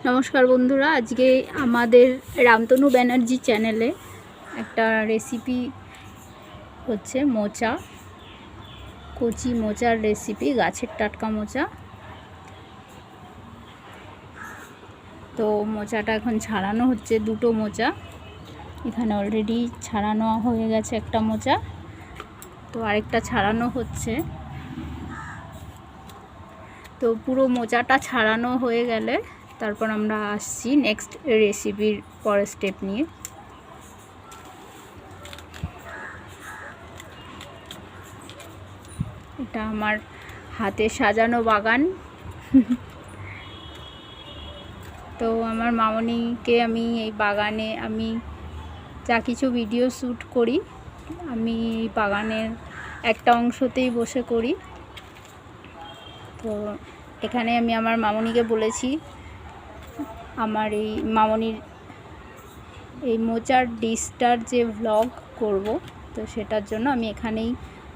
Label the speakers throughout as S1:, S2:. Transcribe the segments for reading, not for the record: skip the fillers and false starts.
S1: নমস্কার বন্ধুরা, আজকে আমাদের রামতনু ব্যানার্জি চ্যানেলে একটা রেসিপি হচ্ছে মোচা, কচি মোচার রেসিপি, গাছের টাটকা মোচা। তো মোচাটা এখন ছাড়ানো হচ্ছে, দুটো মোচা এখানে অলরেডি ছাড়ানো হয়ে গেছে, একটা মোচা, তো আরেকটা ছাড়ানো হচ্ছে। তো পুরো মোচাটা ছাড়ানো হয়ে গেলে তারপর আমরা আসছি নেক্সট রেসিপির পরের স্টেপ নিয়ে। এটা আমার হাতে সাজানো বাগান। তো আমার মামনিকে আমি এই বাগানে আমি যা কিছু ভিডিও শ্যুট করি আমি এই বাগানের একটা অংশতেই বসে করি। তো এখানে আমি আমার মামনিকে বলেছি আমার এই মামনির এই মোচার ডিশটার যে ভ্লগ করব, তো সেটার জন্য আমি এখানেই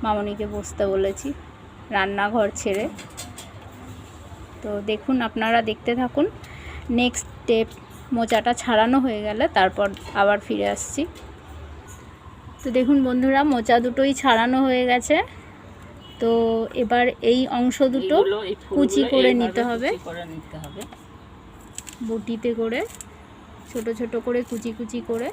S1: মামনিকে বসতে বলেছি, রান্নাঘর ছেড়ে। তো দেখুন, আপনারা দেখতে থাকুন। নেক্সট স্টেপ, মোচাটা ছাড়ানো হয়ে গেলে তারপর আবার ফিরে আসছি। তো দেখুন বন্ধুরা, মোচা দুটোই ছাড়ানো হয়ে গেছে। তো এবার এই অংশ দুটো কুচি করে নিতে হবে, বটিতে করে ছোট ছোট করে কুচি কুচি করে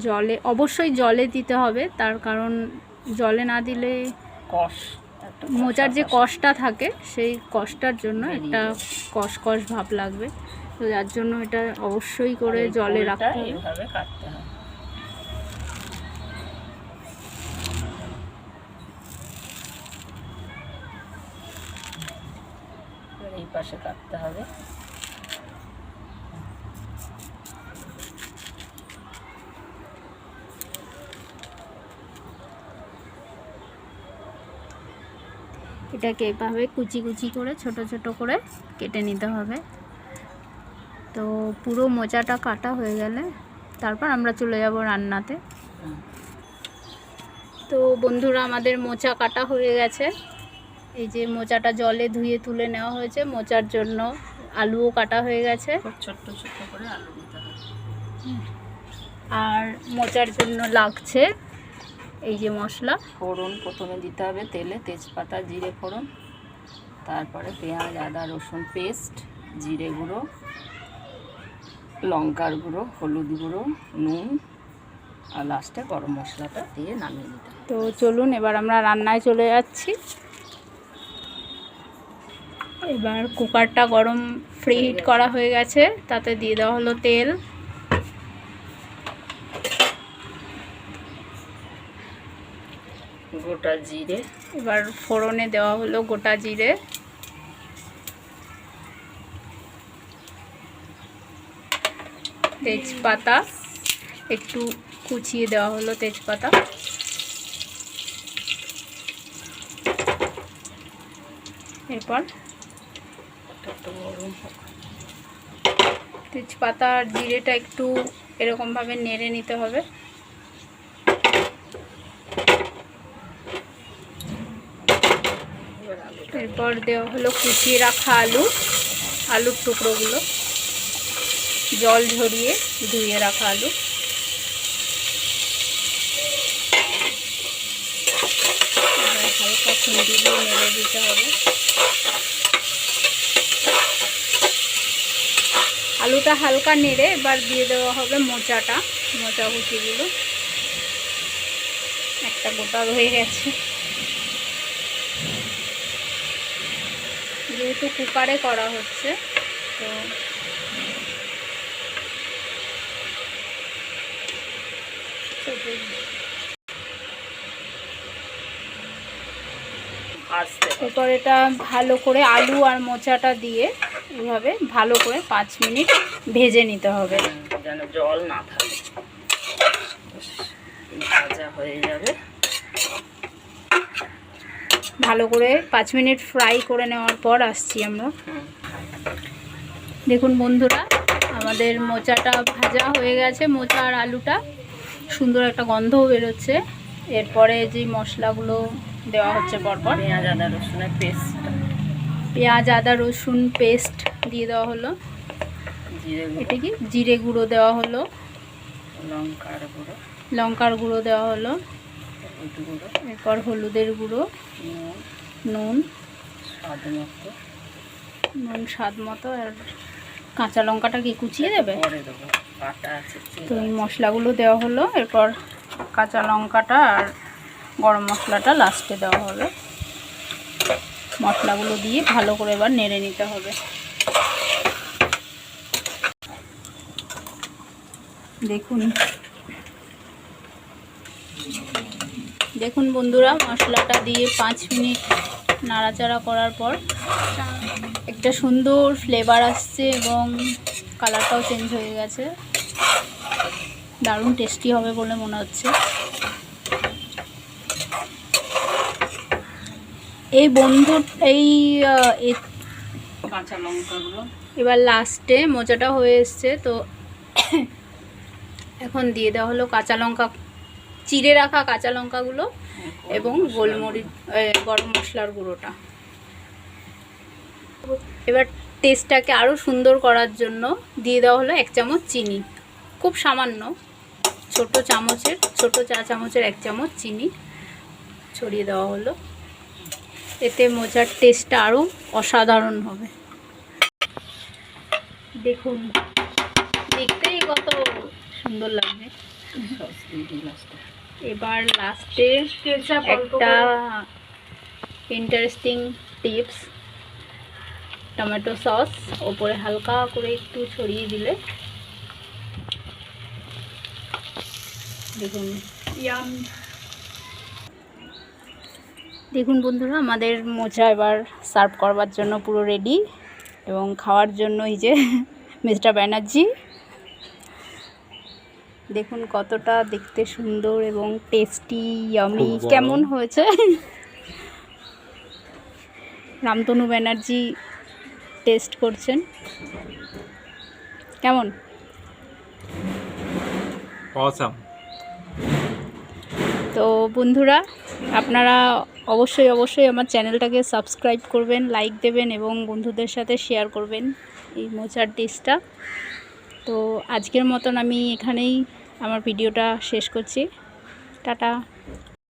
S1: জলে, অবশ্যই জলে দিতে হবে, তার কারণ জলে না দিলে মোচার যে কষটা থাকে সেই কষটার জন্য একটা কষ ভাব লাগবে। তো যার জন্য এটা অবশ্যই করে জলে রাখতে হবে।
S2: এই পাশে কাটতে হবে।
S1: এটাকে এভাবে কুচি কুচি করে ছোট ছোট করে কেটে নিতে হবে। তো পুরো মোচাটা কাটা হয়ে গেলে তারপর আমরা চলে যাব রান্নাতে। তো বন্ধুরা, আমাদের মোচা কাটা হয়ে গেছে। এই যে মোচাটা জলে ধুয়ে তুলে নেওয়া হয়েছে। মোচার জন্য আলুও কাটা হয়ে গেছে,
S2: ছোট্ট ছোট্ট করে আলু দিতে হবে।
S1: আর মোচার জন্য লাগছে এই যে মশলা।
S2: ফোড়ন প্রথমে দিতে হবে তেলে, তেজপাতা, জিরে ফোড়ন, তারপরে পেঁয়াজ, আদা, রসুন পেস্ট, জিরে গুঁড়ো, লঙ্কার গুঁড়ো, হলুদ গুঁড়ো, নুন, আর লাস্টে গরম মশলাটা দিয়ে নামিয়ে দিতে হবে।
S1: তো চলুন এবার আমরা রান্নায় চলে যাচ্ছি। এবার কুকারটা গরম ফ্রি হিট করা হয়ে গেছে, তাতে দিয়ে দেওয়া হলো তেল,
S2: গোটা জিরে,
S1: এবার ফোড়নে দেওয়া হলো গোটা জিরে, তেজপাতা একটু কুচিয়ে দেওয়া হলো তেজপাতা, এরপর তেজপাতা আর জিরেটা একটু এরকমভাবে নেড়ে নিতে হবে। এরপর দেওয়া হলো কুচিয়ে রাখা আলুর টুকরোগুলো, জল ঝরিয়ে ধুয়ে রাখা আলু। হালকা খুন্তি দিয়ে নেড়ে দিতে হবে। আলুটা হালকা নেড়ে এবার দিয়ে দেওয়া হবে মোচা কুচিগুলো। একটা গোটা রয়ে গেছে, যেহেতু কুকারে করা হচ্ছে তো এরপর এটা ভালো করে আলু আর মোচাটা দিয়ে এভাবে ভালো করে 5 মিনিট ভেজে নিতে হবে,
S2: যেন জল না থাকে, ভাজা হয়ে যাবে।
S1: ভালো করে 5 মিনিট ফ্রাই করে নেওয়ার পর আসছি আমরা। দেখুন বন্ধুরা, আমাদের মোচাটা ভাজা হয়ে গেছে, মোচা আর আলুটা সুন্দর একটা গন্ধও বেরোচ্ছে। এরপরে যে মশলাগুলো দেওয়া হচ্ছে পরপর,
S2: পেঁয়াজ, আদা, রসুনের পেস্ট,
S1: পেঁয়াজ আদা রসুন পেস্ট দিয়ে দেওয়া হলো। এটা কি জিরে গুঁড়ো দেওয়া হলো, লঙ্কার গুঁড়ো দেওয়া হলো, এরপর হলুদের গুঁড়ো, নুন স্বাদ মতো, আর কাঁচা লঙ্কাটা কি কুচিয়ে দেবে? তো এই মশলাগুলো দেওয়া হলো। এরপর কাঁচা লঙ্কাটা আর গরম মশলাটা লাস্টে দেওয়া হলো। মশলাগুলো দিয়ে ভালো করে এবার নেড়ে নিতে হবে। দেখুন বন্ধুরা, মশলাটা দিয়ে 5 মিনিট নাড়াচাড়া করার পর একটা সুন্দর ফ্লেভার আসছে এবং কালারটাও চেঞ্জ হয়ে গেছে। দারুণ টেস্টি হবে বলে মনে হচ্ছে। এই
S2: কাঁচা লঙ্কাগুলো
S1: এবার লাস্টে মোচাটা হয়ে এসছে, তো এখন দিয়ে দেওয়া হলো কাঁচা লঙ্কা, চিড়ে রাখা কাঁচা লঙ্কাগুলো এবং গোলমরিচ গরম মশলার গুঁড়োটা। এবার টেস্টটাকে আরও সুন্দর করার জন্য দিয়ে দেওয়া হলো 1 চামচ চিনি, খুব সামান্য, ছোট চা চামচের 1 চামচ চিনি ছড়িয়ে দেওয়া হলো। এতে মোচার টেস্টটা আরও অসাধারণ হবে। দেখুন, দেখতেই কত সুন্দর লাগবে। এবার লাস্টে একটা ইন্টারেস্টিং টিপস, টমেটো সস ওপরে হালকা করে একটু ছড়িয়ে দিলে দেখুন বন্ধুরা, আমাদের মোচা এবার সার্ভ করবার জন্য পুরো রেডি এবং খাওয়ার জন্য এই যে মিস্টার ব্যানার্জি। দেখুন কতটা দেখতে সুন্দর এবং টেস্টি, ইয়ামি। কেমন হয়েছে? রামতনু ব্যানার্জি টেস্ট করছেন, কেমন?
S3: অসাম।
S1: তো বন্ধুরা, আপনারা অবশ্যই আমার চ্যানেলটাকে সাবস্ক্রাইব করবেন, লাইক দেবেন এবং বন্ধুদের সাথে শেয়ার করবেন এই মোচার ডিশটা। তো আজকের মতন আমি এখানেই আমার ভিডিওটা শেষ করছি। টাটা।